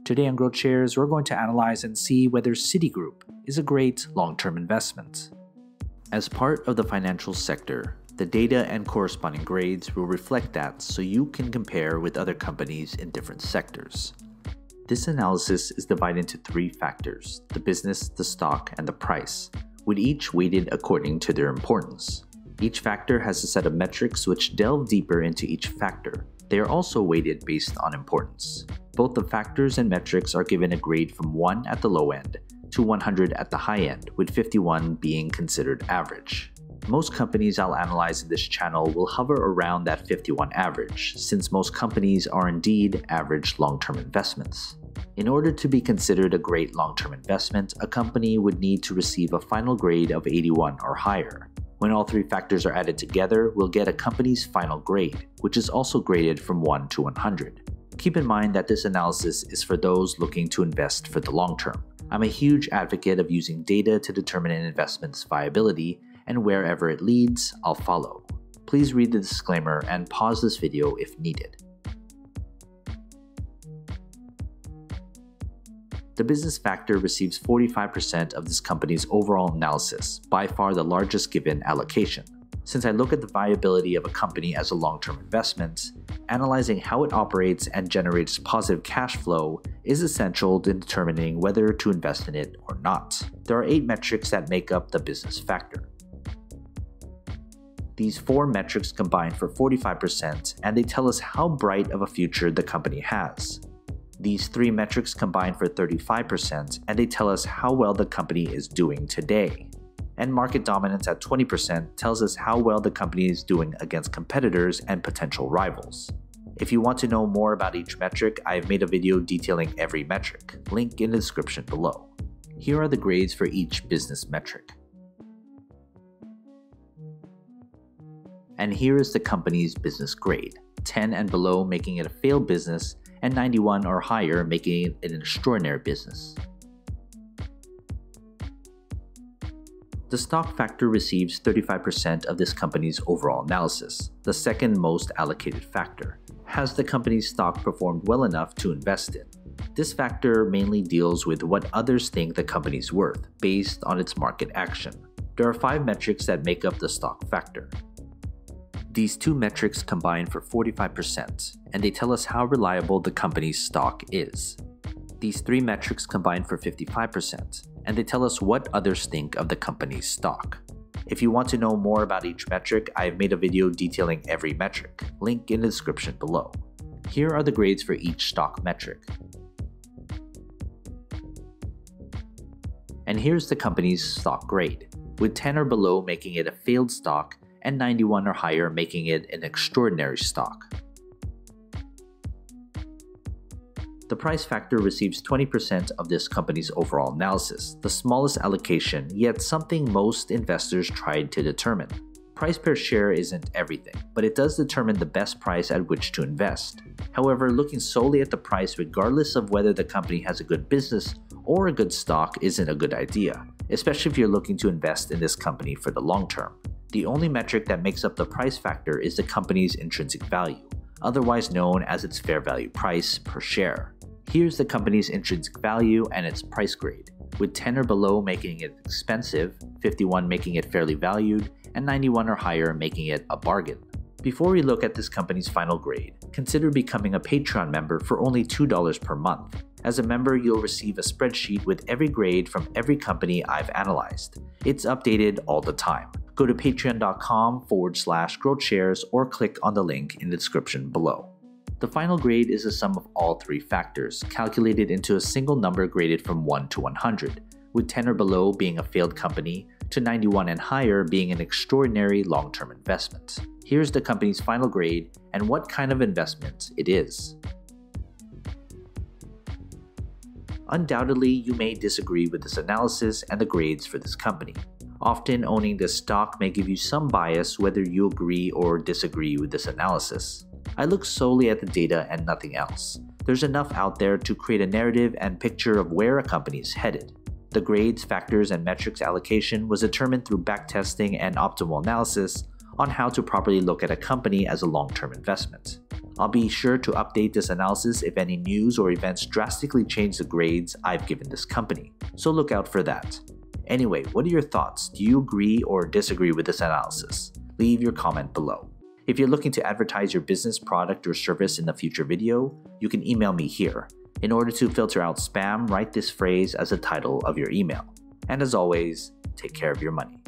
Today on Growth Shares, we're going to analyze and see whether Citigroup is a great long-term investment. As part of the financial sector, the data and corresponding grades will reflect that so you can compare with other companies in different sectors. This analysis is divided into three factors: the business, the stock, and the price, with each weighted according to their importance. Each factor has a set of metrics which delve deeper into each factor. They are also weighted based on importance. Both the factors and metrics are given a grade from 1 at the low end to 100 at the high end, with 51 being considered average. Most companies I'll analyze in this channel will hover around that 51 average, since most companies are indeed average long-term investments. In order to be considered a great long-term investment, a company would need to receive a final grade of 81 or higher. When all three factors are added together, we'll get a company's final grade, which is also graded from 1 to 100. Keep in mind that this analysis is for those looking to invest for the long term. I'm a huge advocate of using data to determine an investment's viability, and wherever it leads, I'll follow. Please read the disclaimer and pause this video if needed. The business factor receives 45% of this company's overall analysis, by far the largest given allocation. Since I look at the viability of a company as a long-term investment, analyzing how it operates and generates positive cash flow is essential in determining whether to invest in it or not. There are 8 metrics that make up the business factor. These 4 metrics combine for 45%, and they tell us how bright of a future the company has. These 3 metrics combine for 35%, and they tell us how well the company is doing today. And market dominance at 20% tells us how well the company is doing against competitors and potential rivals. If you want to know more about each metric, I have made a video detailing every metric, link in the description below. Here are the grades for each business metric. And here is the company's business grade: 10 and below making it a failed business, and 91 or higher making it an extraordinary business. The stock factor receives 35% of this company's overall analysis, the second most allocated factor. Has the company's stock performed well enough to invest in? This factor mainly deals with what others think the company is worth, based on its market action. There are 5 metrics that make up the stock factor. These 2 metrics combine for 45%, and they tell us how reliable the company's stock is. These 3 metrics combine for 55%, and they tell us what others think of the company's stock. If you want to know more about each metric, I have made a video detailing every metric, link in the description below. Here are the grades for each stock metric. And here's the company's stock grade, with 10 or below making it a failed stock, and 91 or higher making it an extraordinary stock. The price factor receives 20% of this company's overall analysis, the smallest allocation, yet something most investors tried to determine. Price per share isn't everything, but it does determine the best price at which to invest. However, looking solely at the price regardless of whether the company has a good business or a good stock isn't a good idea, especially if you're looking to invest in this company for the long term. The only metric that makes up the price factor is the company's intrinsic value, otherwise known as its fair value price per share. Here's the company's intrinsic value and its price grade, with 10 or below making it expensive, 51 making it fairly valued, and 91 or higher making it a bargain. Before we look at this company's final grade, consider becoming a Patreon member for only $2 per month. As a member, you'll receive a spreadsheet with every grade from every company I've analyzed. It's updated all the time. Go to patreon.com/growthshares or click on the link in the description below. The final grade is the sum of all 3 factors, calculated into a single number graded from 1 to 100, with 10 or below being a failed company, to 91 and higher being an extraordinary long-term investment. Here's the company's final grade and what kind of investment it is. Undoubtedly, you may disagree with this analysis and the grades for this company. Often, owning this stock may give you some bias whether you agree or disagree with this analysis. I look solely at the data and nothing else. There's enough out there to create a narrative and picture of where a company is headed. The grades, factors, and metrics allocation was determined through backtesting and optimal analysis on how to properly look at a company as a long-term investment. I'll be sure to update this analysis if any news or events drastically change the grades I've given this company, so look out for that. Anyway, what are your thoughts? Do you agree or disagree with this analysis? Leave your comment below. If you're looking to advertise your business, product, or service in a future video, you can email me here. In order to filter out spam, write this phrase as the title of your email. And as always, take care of your money.